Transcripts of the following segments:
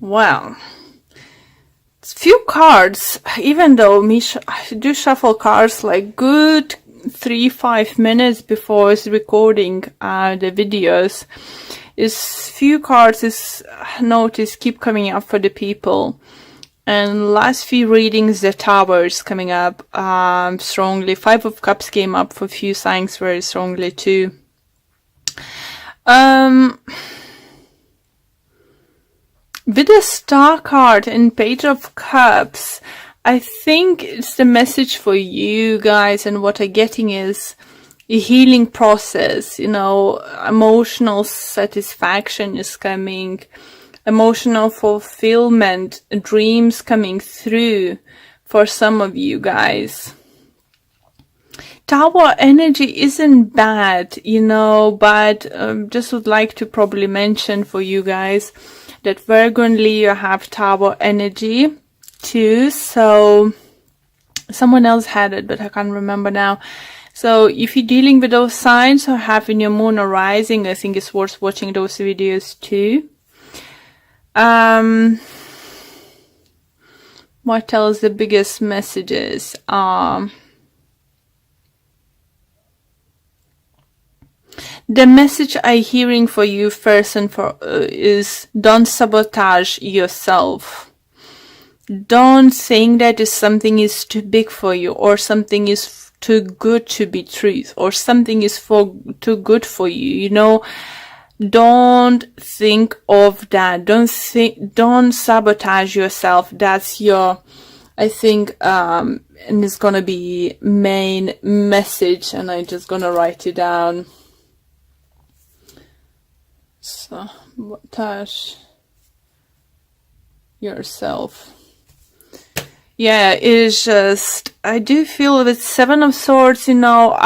Well, few cards, even though I do shuffle cards like good 3-5 minutes before recording the videos, is few cards is notice keep coming up for the people. And last few readings, the Tower is coming up strongly. 5 of Cups came up for a few signs very strongly too. With the Star card and Page of Cups, I think it's the message for you guys, and what I'm getting is a healing process, you know, emotional satisfaction is coming, emotional fulfillment, dreams coming through for some of you guys. Tower energy isn't bad, you know, but just would like to probably mention for you guys that Virgo and Leo have Tower energy too. So someone else had it, but I can't remember now. So if you're dealing with those signs or having your moon or rising, I think it's worth watching those videos too. What else? The biggest messages? The message I'm hearing for you first and for is don't sabotage yourself. Don't think that something is too big for you, or something is too good to be truth, or something is too good for you. You know, don't think of that. Don't sabotage yourself. That's your, I think, and it's gonna be main message, and I'm just gonna write it down. Sabotage yourself. Yeah, it's just, I do feel with 7 of Swords, you know,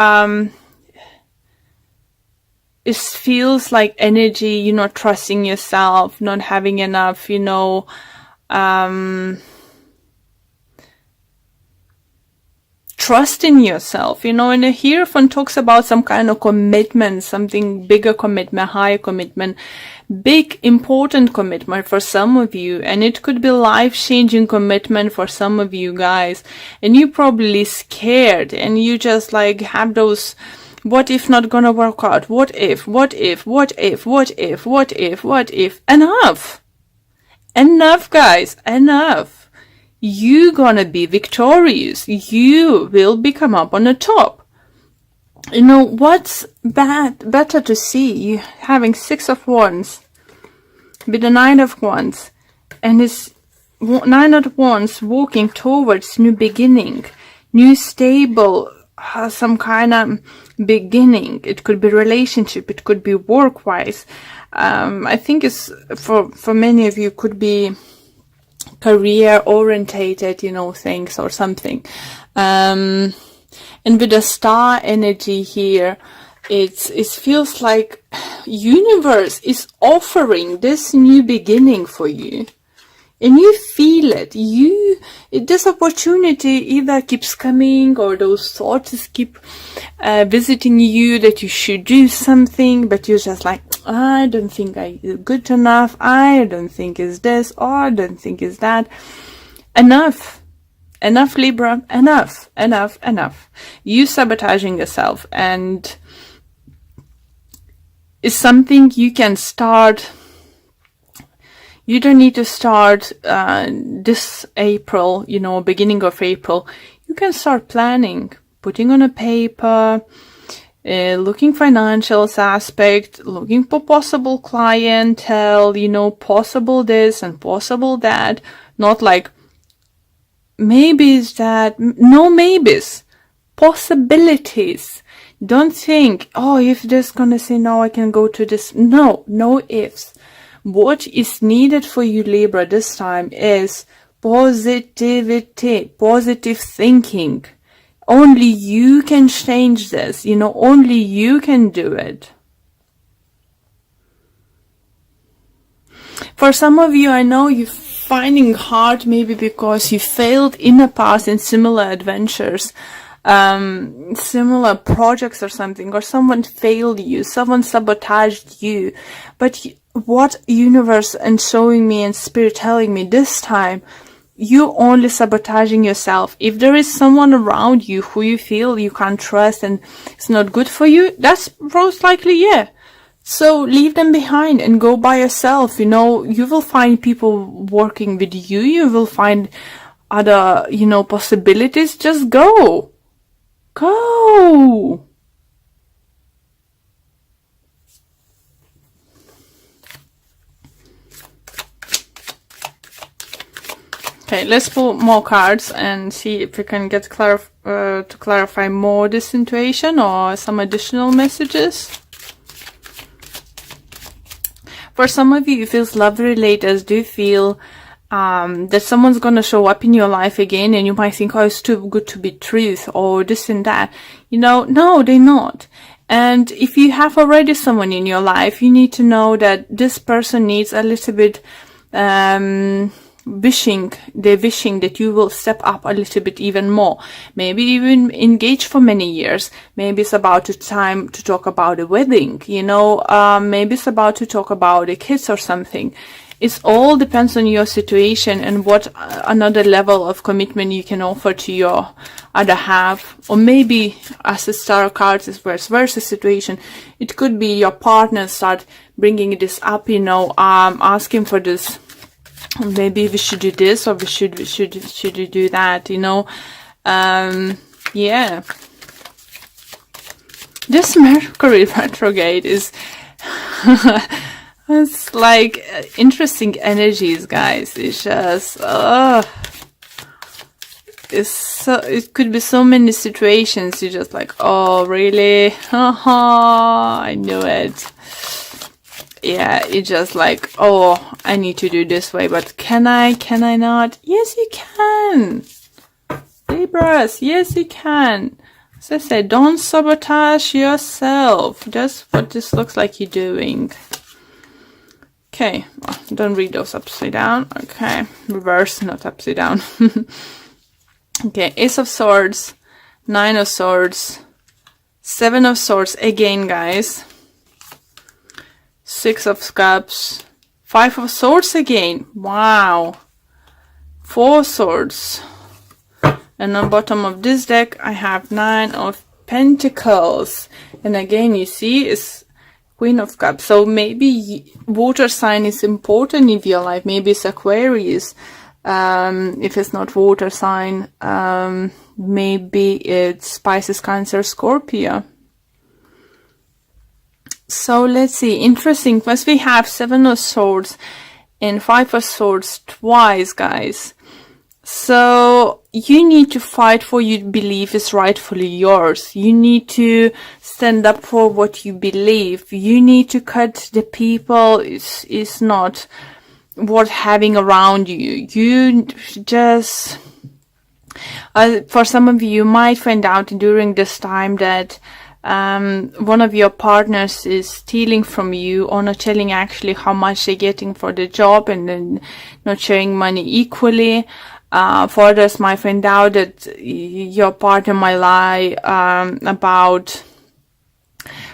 it feels like energy, you're not trusting yourself, not having enough, you know, trust in yourself, you know. And the Hierophant talks about some kind of commitment, something bigger commitment, higher commitment, big important commitment for some of you, and it could be life-changing commitment for some of you guys, and you're probably scared, and you just like have those what if not gonna work out, what if, enough guys, enough. You gonna be victorious. You will become up on the top. You know, what's better to see you having 6 of Wands with the 9 of Wands, and this 9 of Wands walking towards new beginning, new stable, some kind of beginning. It could be relationship, it could be work-wise. I think it's for many of you could be career orientated, you know, things or something. And with the Star energy here, it feels like universe is offering this new beginning for you, and you feel it. This opportunity either keeps coming, or those thoughts keep visiting you that you should do something, but you're just like, I don't think I'm good enough, I don't think it's this, or I don't think it's that. Enough, Libra, enough. You sabotaging yourself, and it's something you can start. You don't need to start this April, you know, beginning of April. You can start planning, putting on a paper, looking financials aspect, looking for possible clientele, you know, possible this and possible that. Not like maybes that, no maybes, possibilities. Don't think, oh, if this gonna say no, I can go to this. No ifs. What is needed for you, Libra, this time is positivity, positive thinking. Only you can change this, you know, only you can do it. For some of you, I know you're finding hard maybe because you failed in the past in similar adventures, similar projects or something, or someone failed you, someone sabotaged you. But what universe and showing me and spirit telling me this time, you only sabotaging yourself. If there is someone around you who you feel you can't trust and it's not good for you, that's most likely, yeah. So leave them behind and go by yourself. You know, you will find people working with you. You will find other, you know, possibilities. Just go. Go. Okay, let's pull more cards and see if we can get to clarify more this intuition or some additional messages. For some of you, it feels love relators do feel that someone's gonna show up in your life again, and you might think, oh, it's too good to be truth, or this and that. You know, no, they're not. And if you have already someone in your life, you need to know that this person needs a little bit wishing that you will step up a little bit even more, maybe even engage for many years. Maybe it's about the time to talk about a wedding, you know, maybe it's about to talk about a kids or something. It all depends on your situation and what another level of commitment you can offer to your other half. Or maybe, as the star cards is vice versa situation, it could be your partner start bringing this up, you know, asking for this. Maybe we should do this, or we should do that, you know. Yeah. This Mercury retrograde is it's like interesting energies, guys. It's just it's so, it could be so many situations you're just like, oh really? Haha, I knew it. Yeah, it's just like, oh, I need to do this way, but can I not? Yes, you can. Libras, yes, you can. As I said, don't sabotage yourself. That's what this looks like you're doing. Okay, oh, don't read those upside down. Okay, reverse, not upside down. Okay, Ace of Swords, Nine of Swords, Seven of Swords again, guys. Six of Cups, Five of Swords again. Wow. Four Swords. And on bottom of this deck, I have Nine of Pentacles. And again, you see, it's Queen of Cups. So maybe water sign is important in your life. Maybe it's Aquarius. If it's not water sign, maybe it's Pisces, Cancer, Scorpio. So let's see, interesting, because we have Seven of Swords and Five of Swords twice, guys. So you need to fight for what you believe is rightfully yours. You need to stand up for what you believe. You need to cut the people is not worth having around you. You just, for some of you might find out during this time that one of your partners is stealing from you, or not telling actually how much they're getting for the job, and then not sharing money equally. For others might find out that your partner might lie about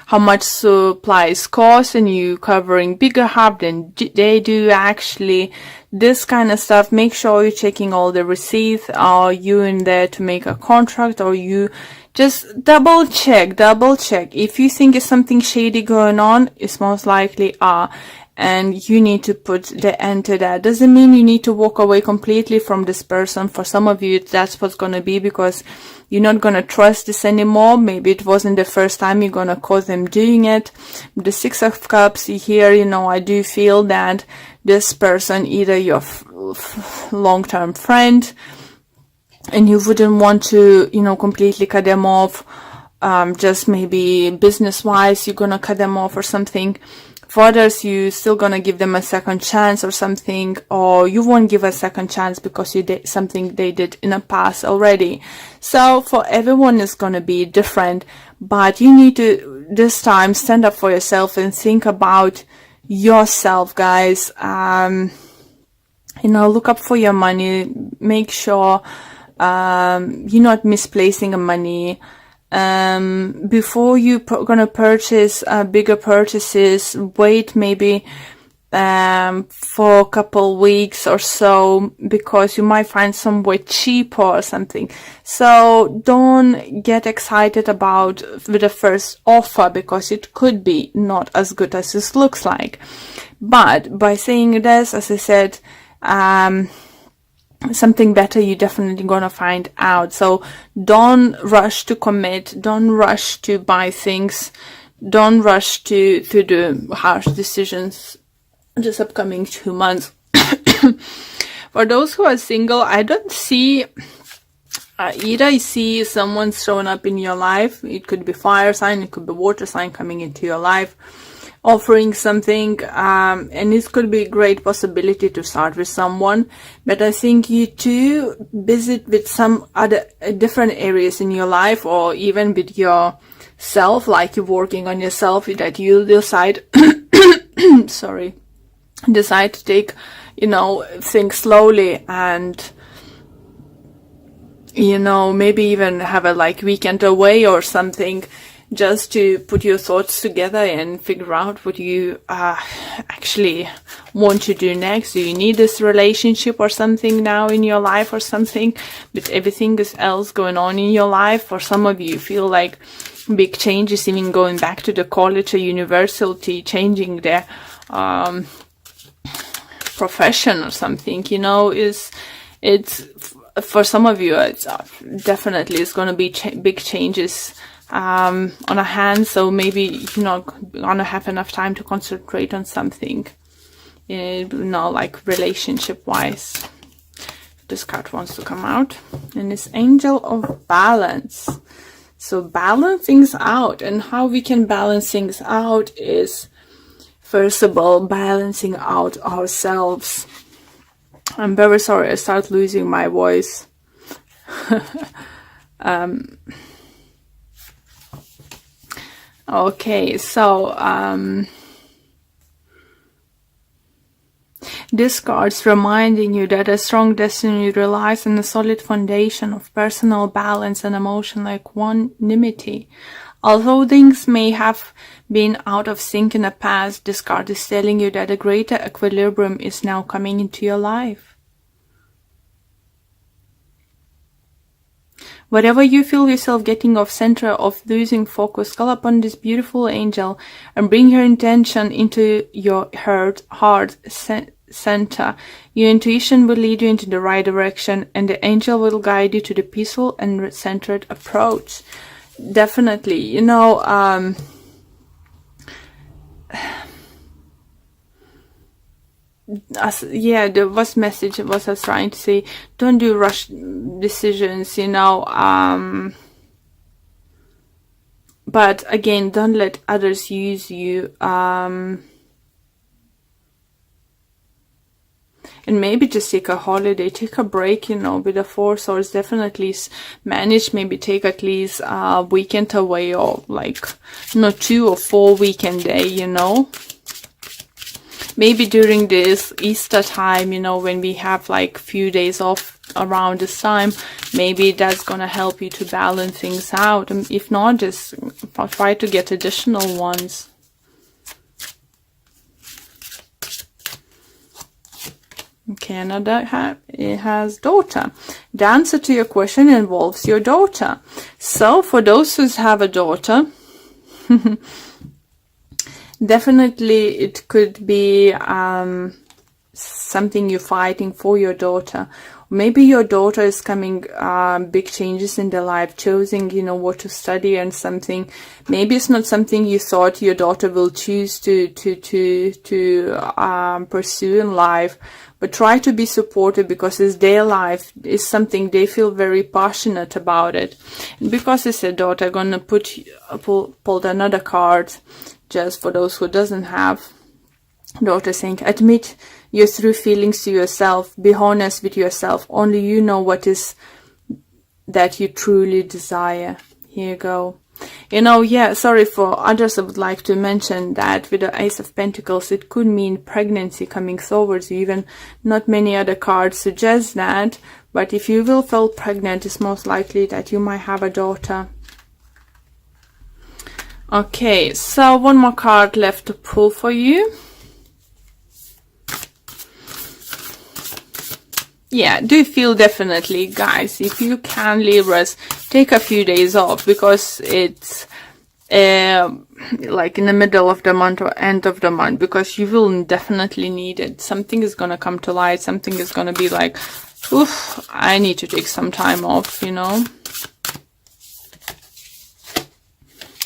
how much supplies cost, and you covering bigger half than they do actually. This kind of stuff, make sure you're checking all the receipts. Are you in there to make a contract, or you just double check. If you think it's something shady going on, it's most likely and you need to put the end to that. Doesn't mean you need to walk away completely from this person. For some of you, that's what's going to be, because you're not going to trust this anymore. Maybe it wasn't the first time you're going to cause them doing it. The Six of Cups here, you know, I do feel that this person, either your long-term friend, and you wouldn't want to, you know, completely cut them off. Just maybe business-wise, you're going to cut them off or something. For others, you still gonna give them a second chance or something, or you won't give a second chance because you did something they did in the past already. So for everyone, it's gonna be different, but you need to this time stand up for yourself and think about yourself, guys. You know, look up for your money. Make sure you're not misplacing the money. Before you gonna purchase bigger purchases, wait maybe for a couple weeks or so, because you might find somewhere cheaper or something. So don't get excited about with the first offer, because it could be not as good as this looks like. But by saying this, as I said, something better you're definitely gonna find out. So don't rush to commit, don't rush to buy things, don't rush to do harsh decisions this upcoming 2 months. For those who are single, I don't see either I see someone showing up in your life. It could be fire sign, it could be water sign coming into your life, offering something, and this could be a great possibility to start with someone. But I think you too busy with some other different areas in your life, or even with yourself, like you're working on yourself, that you decide sorry, decide to take, things slowly, and maybe even have a weekend away or something, just to put your thoughts together and figure out what you actually want to do next. Do you need this relationship or something now in your life or something, with everything else going on in your life? For some of you feel like big changes, even going back to the college or university, changing their profession or something, it's for some of you, it's definitely it's going to be big changes on a hand. So maybe you're not going to have enough time to concentrate on something, relationship wise. This card wants to come out, and it's Angel of Balance. So balance things out, and how we can balance things out is, first of all, balancing out ourselves. I'm very sorry, I start losing my voice. Okay, so this card's reminding you that a strong destiny relies on a solid foundation of personal balance and emotional equanimity. Although things may have been out of sync in the past, this card is telling you that a greater equilibrium is now coming into your life. Wherever you feel yourself getting off center, of losing focus, call upon this beautiful angel and bring her intention into your heart center. Your intuition will lead you into the right direction, and the angel will guide you to the peaceful and centered approach. Definitely, the message was I was trying to say, don't do rush decisions, but again, don't let others use you, and maybe just take a holiday, take a break, with the Four Swords. Definitely manage, maybe take at least a weekend away, or 2 or 4 weekend day, Maybe during this Easter time, when we have few days off around this time, maybe that's gonna help you to balance things out. And if not, just try to get additional ones. Okay, another it has daughter. The answer to your question involves your daughter. So for those who have a daughter, definitely it could be something you're fighting for your daughter. Maybe your daughter is coming big changes in their life, choosing what to study and something. Maybe it's not something you thought your daughter will choose to pursue in life, but try to be supportive, because it's their life, it's something they feel very passionate about it. And because it's a daughter, I'm gonna pull another card just for those who doesn't have daughter, saying, admit your true feelings to yourself, be honest with yourself, only you know what is that you truly desire. Here you go. Sorry, for others I would like to mention that with the Ace of Pentacles, it could mean pregnancy coming towards you. Even not many other cards suggest that, but if you will feel pregnant, it's most likely that you might have a daughter. Okay, so one more card left to pull for you. Yeah, do feel definitely, guys, if you can, Libras, take a few days off, because it's like in the middle of the month or end of the month, because you will definitely need it. Something is gonna come to light, something is gonna be like, oof, I need to take some time off, you know.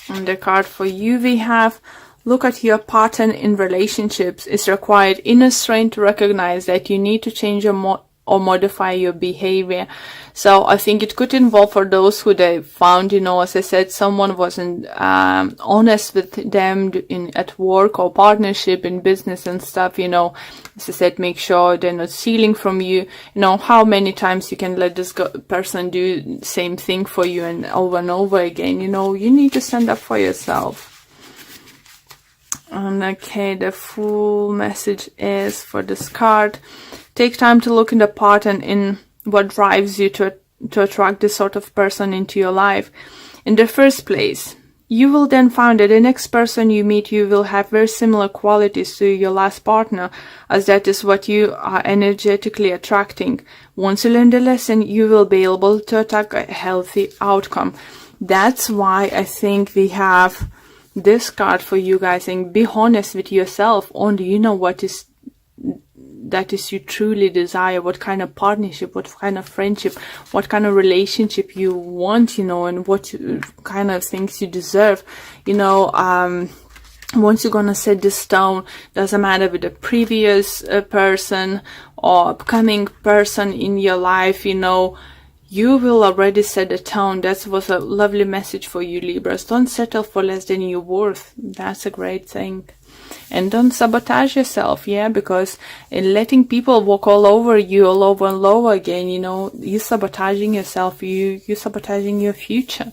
And the card for you we have, look at your pattern in relationships. It's required inner strength to recognize that you need to change or modify your behavior. So I think it could involve, for those who they found, you know, as I said, someone wasn't honest with them at work or partnership in business and stuff, you know. As I said, make sure they're not stealing from you. You know, how many times you can let this person do the same thing for you and over again. You know, you need to stand up for yourself. And okay, the full message is for this card. Take time to look in the pattern in what drives you to attract this sort of person into your life. In the first place, you will then find that the next person you meet, you will have very similar qualities to your last partner, as that is what you are energetically attracting. Once you learn the lesson, you will be able to attack a healthy outcome. That's why I think we have this card for you guys, saying be honest with yourself. Only you know what is that is you truly desire, what kind of partnership, what kind of friendship, what kind of relationship you want, you know, and what kind of things you deserve, you know. Once you're gonna set this stone, doesn't matter with the previous person or upcoming person in your life, you know, you will already set the tone. That was a lovely message for you, Libras. Don't settle for less than you're worth. That's a great thing. And don't sabotage yourself, yeah, because in letting people walk all over you, all over and over again, you know, you're sabotaging yourself, you're sabotaging your future.